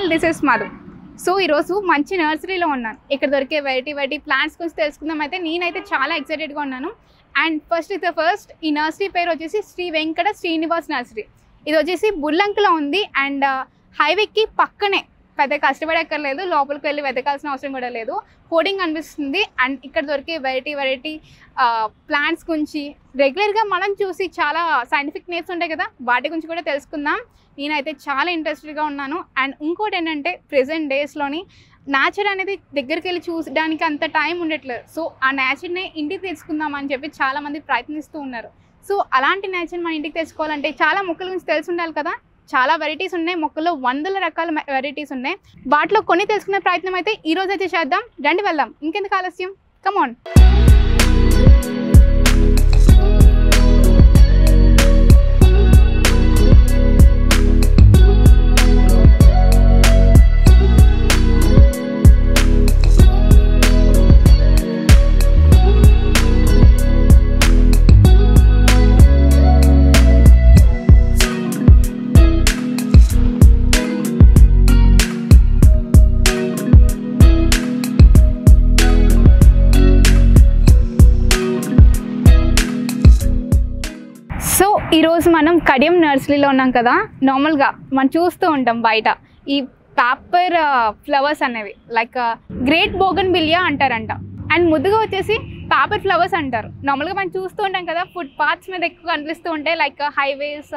Channel this is Madhu. So ఈరోజు మంచి నర్సరీలో ఉన్నాను. ఇక్కడ దొరికే వెరైటీ ప్లాంట్స్ గురించి తెలుసుకుందాం. అయితే నేనైతే చాలా ఎక్సైటెడ్గా ఉన్నాను. అండ్ ఫస్ట్ ఈ నర్సరీ పేరు వచ్చేసి శ్రీ వెంకట శ్రీనివాస్ నర్సరీ. ఇది వచ్చేసి బుల్లంకలో ఉంది అండ్ హైవేకి పక్కనే, పెద్ద కష్టపడక్కర్లేదు, లోపలికి వెళ్ళి వెతకాల్సిన అవసరం కూడా లేదు. హోర్డింగ్ అనిపిస్తుంది. అండ్ ఇక్కడ దొరికే వెరైటీ ప్లాంట్స్ గురించి రెగ్యులర్గా మనం చూసి చాలా సైంటిఫిక్ నేమ్స్ ఉంటాయి కదా, వాటి గురించి కూడా తెలుసుకుందాం. నేనైతే చాలా ఇంట్రెస్టెడ్గా ఉన్నాను. అండ్ ఇంకోటి ఏంటంటే ప్రెజెంట్ డేస్లోని నేచర్ అనేది దగ్గరికి వెళ్ళి చూసడానికి అంత టైం ఉండట్లేదు. సో ఆ నేచర్ని ఇంటికి తెచ్చుకుందాం అని చెప్పి చాలామంది ప్రయత్నిస్తూ ఉన్నారు. సో అలాంటి నేచర్ మన ఇంటికి తెచ్చుకోవాలంటే చాలా మొక్కల గురించి తెలిసి ఉండాలి కదా. చాలా వెరైటీస్ ఉన్నాయి, మొక్కల్లో 100 రకాల వెరైటీస్ ఉన్నాయి. వాటిలో కొన్ని తెలుసుకునే ప్రయత్నం అయితే ఈ రోజు అయితే చేద్దాం. రండి వెళ్దాం, ఇంకెందుకు ఆలస్యం, కమ్ ఆన్. సో ఈరోజు మనం కడియం నర్సరీలో ఉన్నాం కదా. నార్మల్గా మనం చూస్తూ ఉంటాం బయట ఈ పేపర్ ఫ్లవర్స్ అనేవి, లైక్ గ్రేట్ బోగన్విలియా అంటారంట. అండ్ ముద్దుగా వచ్చేసి పేపర్ ఫ్లవర్స్ అంటారు. నార్మల్గా మనం చూస్తూ ఉంటాం కదా, ఫుట్ పాత్స్ మీద ఎక్కువ కనిపిస్తూ ఉంటాయి, లైక్ హైవేస్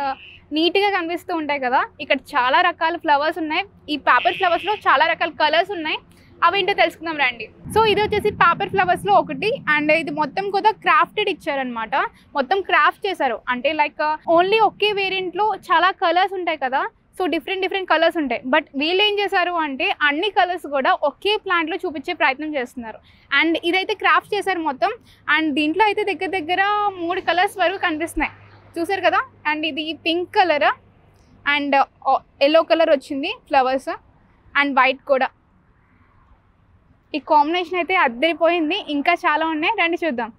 నీట్గా కనిపిస్తూ ఉంటాయి కదా. ఇక్కడ చాలా రకాల ఫ్లవర్స్ ఉన్నాయి. ఈ పేపర్ ఫ్లవర్స్లో చాలా రకాల కలర్స్ ఉన్నాయి, అవేంటో తెలుసుకుందాం రండి. సో ఇది వచ్చేసి పేపర్ ఫ్లవర్స్లో ఒకటి. అండ్ ఇది మొత్తం కూడా క్రాఫ్టెడ్ ఇచ్చారనమాట, మొత్తం క్రాఫ్ట్ చేశారు. అంటే లైక్ ఓన్లీ ఒకే వేరియంట్లో చాలా కలర్స్ ఉంటాయి కదా, సో డిఫరెంట్ కలర్స్ ఉంటాయి. బట్ వీళ్ళు ఏం చేశారు అంటే అన్ని కలర్స్ కూడా ఒకే ప్లాంట్లో చూపించే ప్రయత్నం చేస్తున్నారు. అండ్ ఇదైతే క్రాఫ్ట్ చేశారు మొత్తం. అండ్ దీంట్లో అయితే దగ్గర 3 కలర్స్ వరకు కనిపిస్తున్నాయి, చూసారు కదా. అండ్ ఇది pink colour and yellow colour వచ్చింది ఫ్లవర్స్, అండ్ వైట్ కూడా. ఈ కాంబినేషన్ అయితే అద్దరిపోయింది. ఇంకా చాలా ఉన్నాయి, రండి చూద్దాం.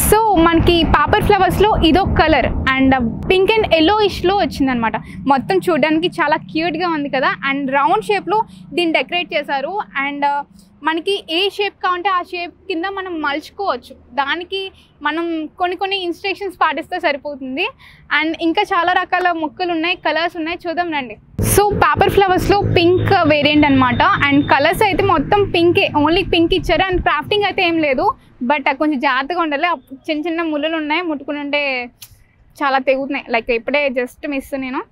సో మనకి పేపర్ ఫ్లవర్స్లో ఇదొక కలర్ అండ్ పింక్ అండ్ ఎల్లోయిష్లో వచ్చిందనమాట. మొత్తం చూడడానికి చాలా క్యూట్గా ఉంది కదా. అండ్ రౌండ్ షేప్లో దీన్ని డెకరేట్ చేశారు. అండ్ మనకి ఏ షేప్ కావాలంటే ఆ షేప్ కింద మనం మలుచుకోవచ్చు. దానికి మనం కొన్ని ఇన్స్ట్రక్షన్స్ పాటిస్తే సరిపోతుంది. అండ్ ఇంకా చాలా రకాల మొక్కలు ఉన్నాయి, కలర్స్ ఉన్నాయి, చూద్దాం రండి. సో పేపర్ ఫ్లవర్స్లో పింక్ వేరియంట్ అనమాట. అండ్ కలర్స్ అయితే మొత్తం పింకే, ఓన్లీ పింక్ ఇచ్చారు. అండ్ క్రాఫ్టింగ్ అయితే ఏం లేదు, బట్ కొంచెం జాగ్రత్తగా ఉండాలి. చిన్న ముళ్ళులు ఉన్నాయి, ముట్టుకుని ఉంటే చాలా తెగుతున్నాయి. లైక్ ఇప్పుడే జస్ట్ మిస్ నేను.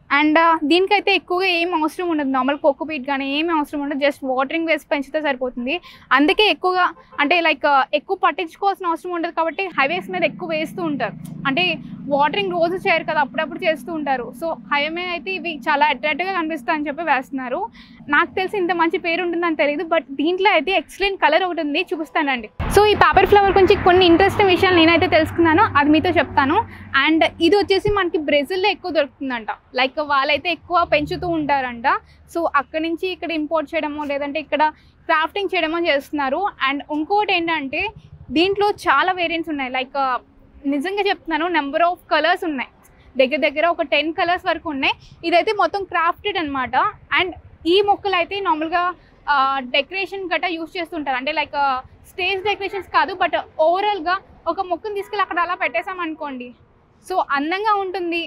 అండ్ దీనికైతే ఎక్కువగా ఏం అవసరం ఉండదు, నార్మల్ కోకోపీట్ కానీ ఏమీ అవసరం ఉండదు, జస్ట్ వాటరింగ్ వేసి పెంచితే సరిపోతుంది. అందుకే ఎక్కువగా అంటే లైక్ ఎక్కువ పట్టించుకోవాల్సిన అవసరం ఉండదు కాబట్టి హైవేస్ మీద ఎక్కువ వేస్తూ ఉంటారు. అంటే వాటరింగ్ రోజు చేయరు కదా, అప్పుడప్పుడు చేస్తూ ఉంటారు. సో హైవే మీద అయితే ఇవి చాలా అట్రాక్టివ్గా కనిపిస్తాయి అని చెప్పి వేస్తున్నారు. నాకు తెలిసి ఇంత మంచి పేరు ఉంటుందని తెలియదు, బట్ దీంట్లో అయితే ఎక్సలెంట్ కలర్ ఒకటి ఉంది, చూపిస్తానండి. సో ఈ పేపర్ ఫ్లవర్ గురించి కొన్ని ఇంట్రెస్టింగ్ విషయాలు నేనైతే తెలుసుకున్నాను, అది మీతో చెప్తాను. అండ్ ఇది వచ్చేసి మనకి బ్రెజిల్లో ఎక్కువ దొరుకుతుందంట. లైక్ వాళ్ళైతే ఎక్కువ పెంచుతూ ఉంటారంట. సో అక్కడి నుంచి ఇక్కడ ఇంపోర్ట్ చేయడమో లేదంటే ఇక్కడ క్రాఫ్టింగ్ చేయడమో చేస్తున్నారు. అండ్ ఇంకోటి ఏంటంటే దీంట్లో చాలా వేరియంట్స్ ఉన్నాయి. లైక్ నిజంగా చెప్తున్నాను, నెంబర్ ఆఫ్ కలర్స్ ఉన్నాయి, దగ్గర ఒక 10 కలర్స్ వరకు ఉన్నాయి. ఇదైతే మొత్తం క్రాఫ్టెడ్ అనమాట. అండ్ ఈ మొక్కలు అయితే నార్మల్గా డెకరేషన్ గట్రా యూజ్ చేస్తుంటారు. అంటే లైక్ స్టేజ్ డెకరేషన్స్ కాదు, బట్ ఓవరాల్గా ఒక మొక్కను తీసుకెళ్ళి అక్కడ అలా పెట్టేసామనుకోండి, సో అందంగా ఉంటుంది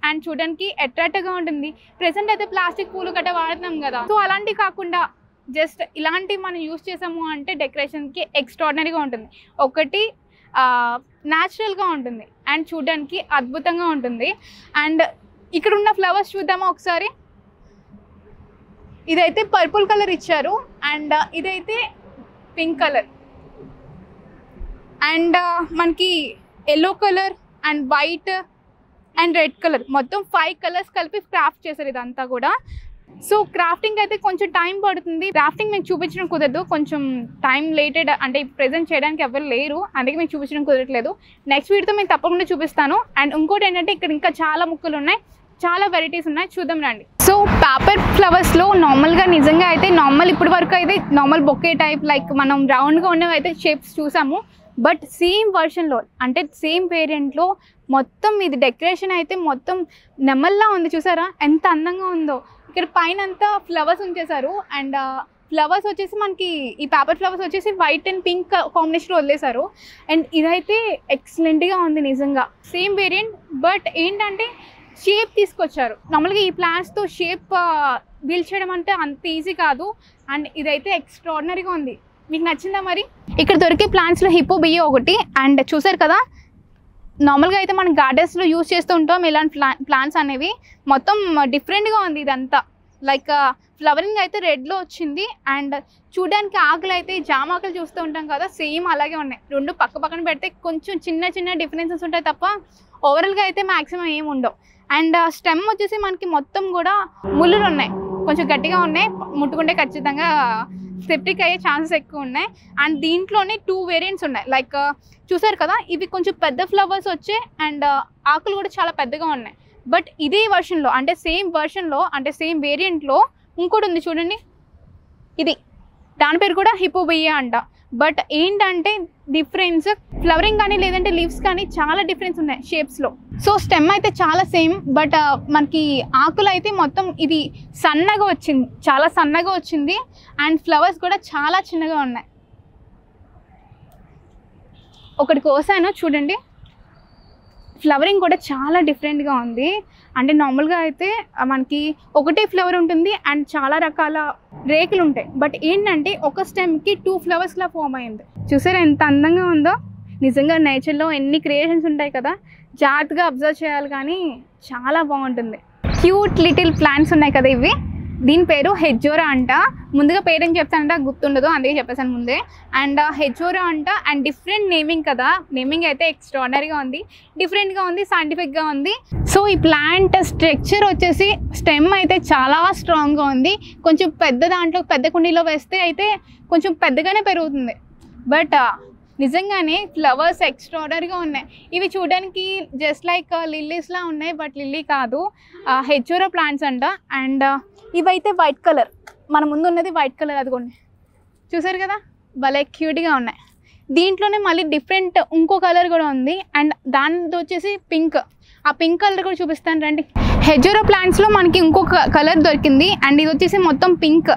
అండ్ చూడడానికి అట్రాక్టివ్గా ఉంటుంది. ప్రెసెంట్ అయితే ప్లాస్టిక్ పూలు గట్రా వాడుతున్నాం కదా, సో అలాంటివి కాకుండా జస్ట్ ఇలాంటివి మనం యూజ్ చేసాము అంటే డెకరేషన్కి ఎక్స్ట్రాడినరీగా ఉంటుంది. ఒకటి న్యాచురల్గా ఉంటుంది అండ్ చూడడానికి అద్భుతంగా ఉంటుంది. అండ్ ఇక్కడ ఉన్న ఫ్లవర్స్ చూద్దామా ఒకసారి. ఇదైతే పర్పుల్ కలర్ ఇచ్చారు అండ్ ఇదైతే పింక్ కలర్ అండ్ మనకి yellow colour and white and red colour, మొత్తం 5 కలర్స్ కలిపి క్రాఫ్ట్ చేశారు ఇదంతా కూడా. సో క్రాఫ్టింగ్ అయితే కొంచెం టైం పడుతుంది. క్రాఫ్టింగ్ మీకు చూపించడం కుదరదు, కొంచెం టైం లేటెడ్, అంటే ప్రెజెంట్ చేయడానికి ఎవరు లేరు, అందుకే మీకు చూపించడం కుదరట్లేదు. నెక్స్ట్ వీడియోతో మీకు తప్పకుండా చూపిస్తాను. అండ్ ఇంకోటి ఏంటంటే ఇక్కడ ఇంకా చాలా ముక్కలు ఉన్నాయి, చాలా వెరైటీస్ ఉన్నాయి, చూద్దాం రండి. సో పేపర్ ఫ్లవర్స్లో నార్మల్గా నిజంగా అయితే నార్మల్ ఇప్పటి వరకు అయితే నార్మల్ బొకే టైప్ లైక్ మనం రౌండ్గా ఉన్నవి అయితే షేప్స్ చూసాము. బట్ సేమ్ వర్షన్లో అంటే సేమ్ వేరియంట్లో మొత్తం ఇది డెకరేషన్ అయితే మొత్తం నెమల్లా ఉంది, చూసారా ఎంత అందంగా ఉందో. ఇక్కడ పైన అంతా ఫ్లవర్స్ ఉంచేశారు. అండ్ ఫ్లవర్స్ వచ్చేసి మనకి ఈ పేపర్ ఫ్లవర్స్ వచ్చేసి వైట్ అండ్ పింక్ కాంబినేషన్లో వదిలేశారు. అండ్ ఇదైతే ఎక్సలెంట్గా ఉంది నిజంగా. సేమ్ వేరియంట్, బట్ ఏంటంటే షేప్ తీసుకొచ్చారు. నార్మల్గా ఈ ప్లాంట్స్తో షేప్ బిల్డ్ చేయడం అంటే అంత ఈజీ కాదు. అండ్ ఇదైతే ఎక్స్ట్రాడినరీగా ఉంది. మీకు నచ్చిందా మరి? ఇక్కడ దొరికే ప్లాంట్స్లో హిప్పోబియా ఒకటి. అండ్ చూసారు కదా, నార్మల్గా అయితే మనం గార్డెన్స్లో యూజ్ చేస్తూ ఉంటాం ఇలాంటి ప్లాంట్స్ అనేవి. మొత్తం డిఫరెంట్గా ఉంది ఇదంతా. లైక్ ఫ్లవరింగ్ అయితే రెడ్లో వచ్చింది. అండ్ చూడడానికి ఆకులు అయితే జామ ఆకులు చూస్తూ ఉంటాం కదా, సేమ్ అలాగే ఉన్నాయి. రెండు పక్క పక్కన పెడితే కొంచెం చిన్న చిన్న డిఫరెన్సెస్ ఉంటాయి తప్ప ఓవరాల్గా అయితే మ్యాక్సిమం ఏమి ఉండవు. అండ్ స్టెమ్ వచ్చేసి మనకి మొత్తం కూడా ముళ్ళులు ఉన్నాయి, కొంచెం గట్టిగా ఉన్నాయి. ముట్టుకుంటే ఖచ్చితంగా సెప్టిక్ అయ్యే ఛాన్సెస్ ఎక్కువ ఉన్నాయి. అండ్ దీంట్లోనే 2 వేరియంట్స్ ఉన్నాయి. లైక్ చూసారు కదా, ఇవి కొంచెం పెద్ద ఫ్లవర్స్ వచ్చాయి అండ్ ఆకులు కూడా చాలా పెద్దగా ఉన్నాయి. బట్ ఇదే వర్షన్లో అంటే సేమ్ వర్షన్లో అంటే సేమ్ వేరియంట్లో ఇంకోటి ఉంది చూడండి, ఇది దాని పేరు కూడా హిప్పోబియా అంట. బట్ ఏంటంటే డిఫరెన్స్ ఫ్లవరింగ్ కానీ లేదంటే లీవ్స్ కానీ చాలా డిఫరెన్స్ ఉన్నాయి షేప్స్లో. సో స్టెమ్ అయితే చాలా సేమ్, బట్ మనకి ఆకులు అయితే మొత్తం ఇది సన్నగా వచ్చింది, చాలా సన్నగా వచ్చింది. అండ్ ఫ్లవర్స్ కూడా చాలా చిన్నగా ఉన్నాయి. ఒకటి కోసాను చూడండి, ఫ్లవరింగ్ కూడా చాలా డిఫరెంట్గా ఉంది. అంటే నార్మల్గా అయితే మనకి ఒకటే ఫ్లవర్ ఉంటుంది అండ్ చాలా రకాల రేకులు ఉంటాయి. బట్ ఏంటంటే ఒక స్టెమ్కి 2 ఫ్లవర్స్లా ఫామ్ అయింది. చూసారా ఎంత అందంగా ఉందో? నిజంగా నేచర్లో ఎన్ని క్రియేషన్స్ ఉంటాయి కదా, జాగ్రత్తగా అబ్జర్వ్ చేయాలి. కానీ చాలా బాగుంటుంది. క్యూట్ లిటిల్ ప్లాంట్స్ ఉన్నాయి కదా ఇవి. దీని పేరు హెజ్జోరా అంట. ముందుగా పేరేం చెప్తానంట గుర్తుండదు, అందుకే చెప్పేసాను ముందే. అండ్ హెజ్జోరా అంట. అండ్ డిఫరెంట్ నేమింగ్ కదా, నేమింగ్ అయితే ఎక్స్ట్రాడినరీగా ఉంది, డిఫరెంట్గా ఉంది, సైంటిఫిక్గా ఉంది. సో ఈ ప్లాంట్ స్ట్రక్చర్ వచ్చేసి స్టెమ్ అయితే చాలా స్ట్రాంగ్గా ఉంది. కొంచెం పెద్ద దాంట్లో పెద్ద కుండీలో వేస్తే అయితే కొంచెం పెద్దగానే పెరుగుతుంది. బట్ నిజంగానే ఫ్లవర్స్ ఎక్స్ట్రాడనరీగా ఉన్నాయి. ఇవి చూడడానికి జస్ట్ లైక్ లిల్లీస్లా ఉన్నాయి, బట్ లిల్లీ కాదు, హెజ్జోరా ప్లాంట్స్ అంట. అండ్ ఇవైతే వైట్ కలర్, మన ముందు ఉన్నది వైట్ కలర్, అదిగోండి చూసారు కదా, భలే క్యూట్గా ఉన్నాయి. దీంట్లోనే మళ్ళీ డిఫరెంట్ ఇంకో కలర్ కూడా ఉంది. అండ్ దానితో వచ్చేసి పింక్, ఆ పింక్ కలర్ కూడా చూపిస్తాను రండి. హెజ్జోరా ప్లాంట్స్లో మనకి ఇంకొక కలర్ దొరికింది. అండ్ ఇది వచ్చేసి మొత్తం పింక్.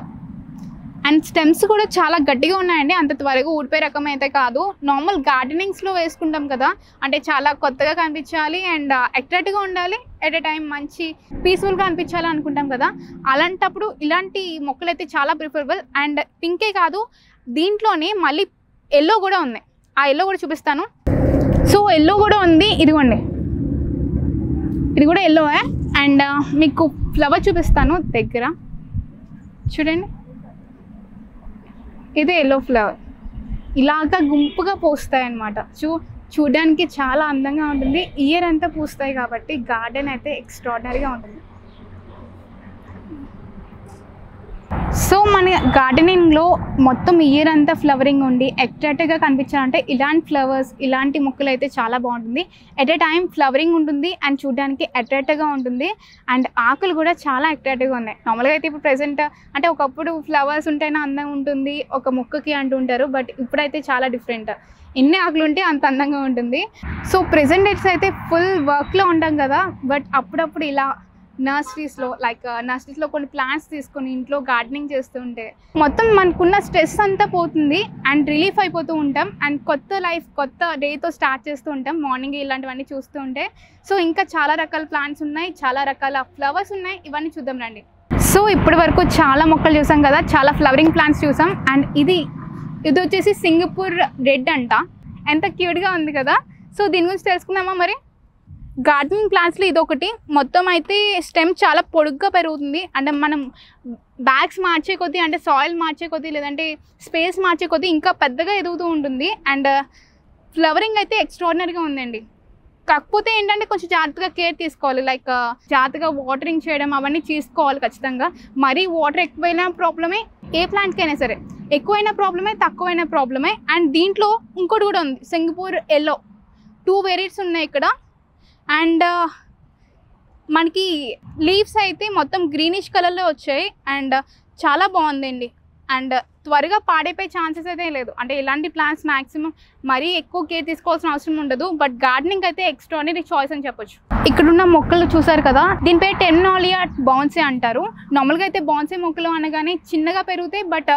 అండ్ స్టెమ్స్ కూడా చాలా గట్టిగా ఉన్నాయండి, అంత త్వరగా ఊడిపోయే రకం అయితే కాదు. నార్మల్ గార్డెనింగ్స్లో వేసుకుంటాం కదా, అంటే చాలా కొత్తగా కనిపించాలి అండ్ అట్రాక్టివ్గా ఉండాలి, ఎట్ ఎ టైం మంచి పీస్ఫుల్గా అనిపించాలి అనుకుంటాం కదా, అలాంటప్పుడు ఇలాంటి మొక్కలు అయితే చాలా ప్రిఫరబుల్. అండ్ పింకే కాదు, దీంట్లోనే మళ్ళీ ఎల్లో కూడా ఉంది. ఆ ఎల్లో కూడా చూపిస్తాను. సో ఎల్లో కూడా ఉంది, ఇదిగోండి, ఇది కూడా ఎల్లోవే. అండ్ మీకు ఫ్లవర్ చూపిస్తాను దగ్గర, చూడండి, ఇది ఎల్లో ఫ్లవర్. ఇలాగా గుంపుగా పూస్తాయి అన్నమాట. చూడడానికి చాలా అందంగా ఉంటుంది. ఇయర్ అంతా పూస్తాయి కాబట్టి గార్డెన్ అయితే ఎక్స్ట్రాడినరీగా ఉంటుంది. సో మన గార్డెనింగ్లో మొత్తం ఇయర్ అంతా ఫ్లవరింగ్ ఉండి అట్రాక్టివ్గా కనిపించాలంటే ఇలాంటి ఫ్లవర్స్, ఇలాంటి మొక్కలు అయితే చాలా బాగుంటుంది. ఎట్ ఎ టైం ఫ్లవరింగ్ ఉంటుంది అండ్ చూడడానికి అట్రాక్టివ్గా ఉంటుంది. అండ్ ఆకులు కూడా చాలా అట్రాక్టివ్గా ఉన్నాయి. నార్మల్గా అయితే ఇప్పుడు ప్రెసెంట్ అంటే ఒకప్పుడు ఫ్లవర్స్ ఉంటేనే అందంగా ఉంటుంది ఒక మొక్కకి అంటుంటారు, బట్ ఇప్పుడైతే చాలా డిఫరెంట్. ఎన్ని ఆకులు ఉంటే అంత అందంగా ఉంటుంది. సో ప్రెసెంట్ డేస్ అయితే ఫుల్ వర్క్లో ఉంటాం కదా, బట్ అప్పుడప్పుడు ఇలా నర్సరీస్లో కొన్ని ప్లాంట్స్ తీసుకొని ఇంట్లో గార్డెనింగ్ చేస్తుంటే మొత్తం మనకున్న స్ట్రెస్ అంతా పోతుంది అండ్ రిలీఫ్ అయిపోతూ ఉంటాం. అండ్ కొత్త డేతో స్టార్ట్ చేస్తూ ఉంటాం మార్నింగ్ ఇలాంటివన్నీ చూస్తూ ఉంటే. సో ఇంకా చాలా రకాల ప్లాంట్స్ ఉన్నాయి, చాలా రకాల ఫ్లవర్స్ ఉన్నాయి, ఇవన్నీ చూద్దాం రండి. సో ఇప్పటి వరకు చాలా మొక్కలు చూసాం కదా, చాలా ఫ్లవరింగ్ ప్లాంట్స్ చూసాం. అండ్ ఇది వచ్చేసి సింగపూర్ రెడ్ అంట. ఎంత క్యూట్గా ఉంది కదా. సో దీని గురించి తెలుసుకుందామా మరి? గార్డెనింగ్ ప్లాంట్స్లో ఇదొకటి. మొత్తం అయితే స్టెమ్ చాలా పొడుగ్గా పెరుగుతుంది. అంటే మనం బ్యాగ్స్ మార్చే కొద్దీ, అంటే సాయిల్ మార్చే కొద్దీ, లేదంటే స్పేస్ మార్చే కొద్దీ ఇంకా పెద్దగా ఎదుగుతూ ఉంటుంది. అండ్ ఫ్లవరింగ్ అయితే ఎక్స్ట్రాడినరీగా ఉందండి. కాకపోతే ఏంటంటే కొంచెం జాగ్రత్తగా కేర్ తీసుకోవాలి, లైక్ జాగ్రత్తగా వాటరింగ్ చేయడం అవన్నీ తీసుకోవాలి ఖచ్చితంగా. మరీ వాటర్ ఎక్కువైనా ప్రాబ్లమే, ఏ ప్లాంట్కైనా సరే ఎక్కువైనా ప్రాబ్లమే, తక్కువైనా ప్రాబ్లమే. అండ్ దీంట్లో ఇంకోటి కూడా ఉంది, సింగపూర్ ఎల్లో. 2 వేరియంట్స్ ఉన్నాయి ఇక్కడ. అండ్ మనకి లీవ్స్ అయితే మొత్తం గ్రీనిష్ కలర్లో వచ్చాయి అండ్ చాలా బాగుందండి. అండ్ త్వరగా పాడైపోయే ఛాన్సెస్ అయితే లేదు. అంటే ఇలాంటి ప్లాంట్స్ మ్యాక్సిమం మరీ ఎక్కువ కేర్ తీసుకోవాల్సిన అవసరం ఉండదు. బట్ గార్డెనింగ్ అయితే ఎక్స్ట్రాడినరీ చాయిస్ అని చెప్పొచ్చు. ఇక్కడున్న మొక్కలు చూసారు కదా, దీని పేరు టెర్మినాలియా బాన్సే అంటారు. నార్మల్గా అయితే బాన్సే మొక్కలు అనగానే చిన్నగా పెరుగుతాయి, బట్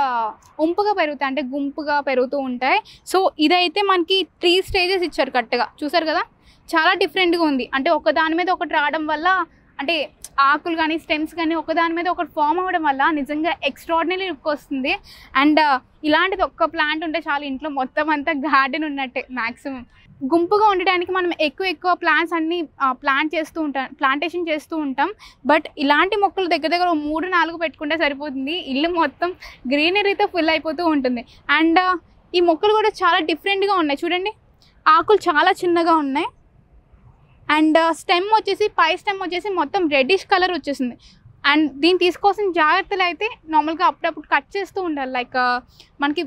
ఉంపుగా పెరుగుతాయి, అంటే గుంపుగా పెరుగుతూ ఉంటాయి. సో ఇదైతే మనకి 3 స్టేజెస్ ఇచ్చారు కరెక్ట్గా. చూసారు కదా, చాలా డిఫరెంట్గా ఉంది. అంటే ఒక దాని మీద ఒకటి రావడం వల్ల, అంటే ఆకులు కానీ స్టెమ్స్ కానీ ఒకదాని మీద ఒకటి ఫామ్ అవ్వడం వల్ల నిజంగా ఎక్స్ట్రాడినరీ లుక్ వస్తుంది. అండ్ ఇలాంటిది ఒక్క ప్లాంట్ ఉంటే చాలా ఇంట్లో మొత్తం అంతా గార్డెన్ ఉన్నట్టే. మ్యాక్సిమం గుంపుగా ఉండడానికి మనం ఎక్కువ ప్లాంట్స్ అన్ని ప్లాంటేషన్ చేస్తూ ఉంటాం. బట్ ఇలాంటి మొక్కలు దగ్గర 3-4 పెట్టుకుంటే సరిపోతుంది. ఇల్లు మొత్తం గ్రీనరీతో ఫుల్ అయిపోతూ ఉంటుంది. అండ్ ఈ మొక్కలు కూడా చాలా డిఫరెంట్గా ఉన్నాయి. చూడండి, ఆకులు చాలా చిన్నగా ఉన్నాయి. అండ్ స్టెమ్ వచ్చేసి, పై స్టెమ్ వచ్చేసి మొత్తం రెడ్డిష్ కలర్ వచ్చేసింది. అండ్ దీన్ని తీసుకోవాల్సిన జాగ్రత్తలు అయితే నార్మల్గా అప్పుడప్పుడు కట్ చేస్తూ ఉండాలి. లైక్ మనకి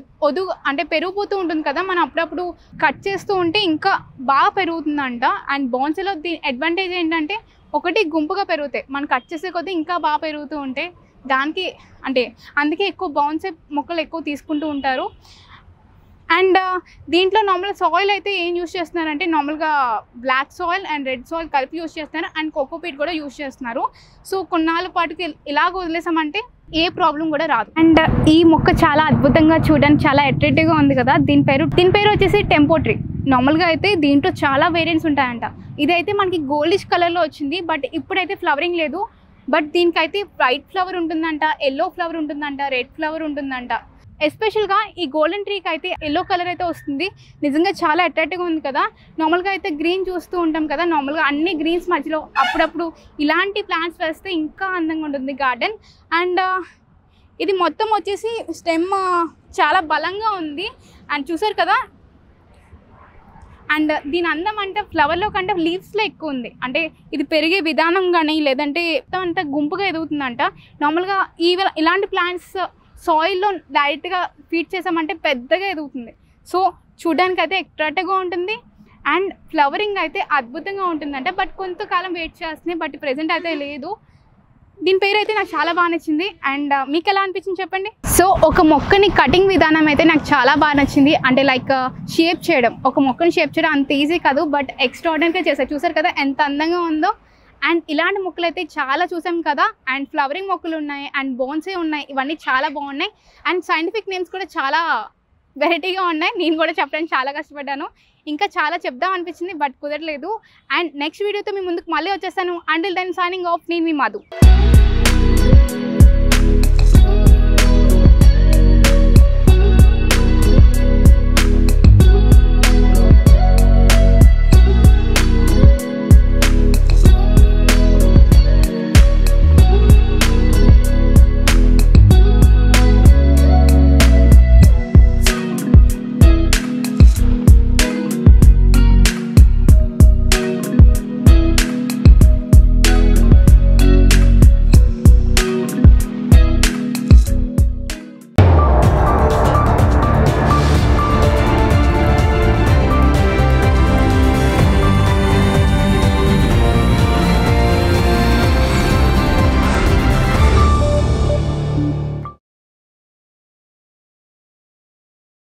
అంటే పెరిగిపోతూ ఉంటుంది కదా, మనం అప్పుడప్పుడు కట్ చేస్తూ ఉంటే ఇంకా బాగా పెరుగుతుందంట. అండ్ బాన్సేలో దీని అడ్వాంటేజ్ ఏంటంటే, ఒకటి గుంపుగా పెరుగుతాయి, మనం కట్ చేసే కొద్దీ ఇంకా బాగా పెరుగుతూ ఉంటాయి. దానికి అంటే అందుకే ఎక్కువ బాన్సే మొక్కలు ఎక్కువ తీసుకుంటూ ఉంటారు. అండ్ దీంట్లో నార్మల్ సాయిల్ అయితే ఏం యూస్ చేస్తున్నారంటే, నార్మల్గా black soil and red soil కలిపి యూస్ చేస్తున్నారు. అండ్ కోకోపీట్ కూడా యూస్ చేస్తున్నారు. సో కొన్నాళ్ళ పాటుకి ఇలాగ వదిలేసామంటే ఏ ప్రాబ్లం కూడా రాదు. అండ్ ఈ మొక్క చాలా అద్భుతంగా చూడడానికి చాలా అట్రాక్టివ్గా ఉంది కదా. దీని పేరు వచ్చేసి టెంపో ట్రీ. నార్మల్గా అయితే దీంట్లో చాలా వేరియంట్స్ ఉంటాయంట. ఇదైతే మనకి గోల్డిష్ కలర్లో వచ్చింది, బట్ ఇప్పుడైతే ఫ్లవరింగ్ లేదు. బట్ దీనికైతే వైట్ ఫ్లవర్ ఉంటుందంట, ఎల్లో ఫ్లవర్ ఉంటుందంట, రెడ్ ఫ్లవర్ ఉంటుందంట. ఎస్పెషల్గా ఈ గోల్డెన్ ట్రీకి అయితే ఎల్లో కలర్ అయితే వస్తుంది. నిజంగా చాలా అట్రాక్టివ్గా ఉంది కదా. నార్మల్గా అయితే గ్రీన్ చూస్తూ ఉంటాం కదా, నార్మల్గా అన్ని గ్రీన్స్ మధ్యలో అప్పుడప్పుడు ఇలాంటి ప్లాంట్స్ వేస్తే ఇంకా అందంగా ఉంటుంది గార్డెన్. అండ్ ఇది మొత్తం వచ్చేసి స్టెమ్ చాలా బలంగా ఉంది. అండ్ చూసారు కదా, అండ్ దీని అందం అంటే ఫ్లవర్లో కంటే లీవ్స్లో ఎక్కువ ఉంది. అంటే ఇది పెరిగే విధానం కానీ, లేదంటే అంతా గుంపుగా ఎదుగుతుందంట. నార్మల్గా ఇలాంటి ప్లాంట్స్ సాయిల్లో డైరెక్ట్గా ఫీడ్ చేసామంటే పెద్దగా ఎదుగుతుంది. సో చూడడానికి అయితే అట్రాక్టివ్గా ఉంటుంది. అండ్ ఫ్లవరింగ్ అయితే అద్భుతంగా ఉంటుందంట. బట్ కొంతకాలం వెయిట్ చేస్తుంది, బట్ ప్రెజెంట్ అయితే లేదు. దీని పేరు అయితే నాకు చాలా బాగా నచ్చింది. అండ్ మీకు ఎలా అనిపించింది చెప్పండి. సో ఒక మొక్కని కటింగ్ విధానం అయితే నాకు చాలా బాగా నచ్చింది. అంటే లైక్ షేప్ చేయడం, ఒక మొక్కని షేప్ చేయడం అంత ఈజీ కాదు, బట్ ఎక్స్ట్రాడినరీగా చేశారు. చూసారు కదా ఎంత అందంగా ఉందో. అండ్ ఇలాంటి మొక్కలు అయితే చాలా చూసాం కదా. అండ్ ఫ్లవరింగ్ మొక్కలు ఉన్నాయి, అండ్ బోన్సే ఉన్నాయి. ఇవన్నీ చాలా బాగున్నాయి. అండ్ సైంటిఫిక్ నేమ్స్ కూడా చాలా వెరైటీగా ఉన్నాయి. నేను కూడా చెప్పడానికి చాలా కష్టపడ్డాను. ఇంకా చాలా చెప్దాం అనిపించింది, బట్ కుదరలేదు. అండ్ నెక్స్ట్ వీడియోతో మీ ముందుకు మళ్ళీ వచ్చేస్తాను. అంటిల్ దెన్ సైనింగ్ ఆఫ్, నేను మీ మధు.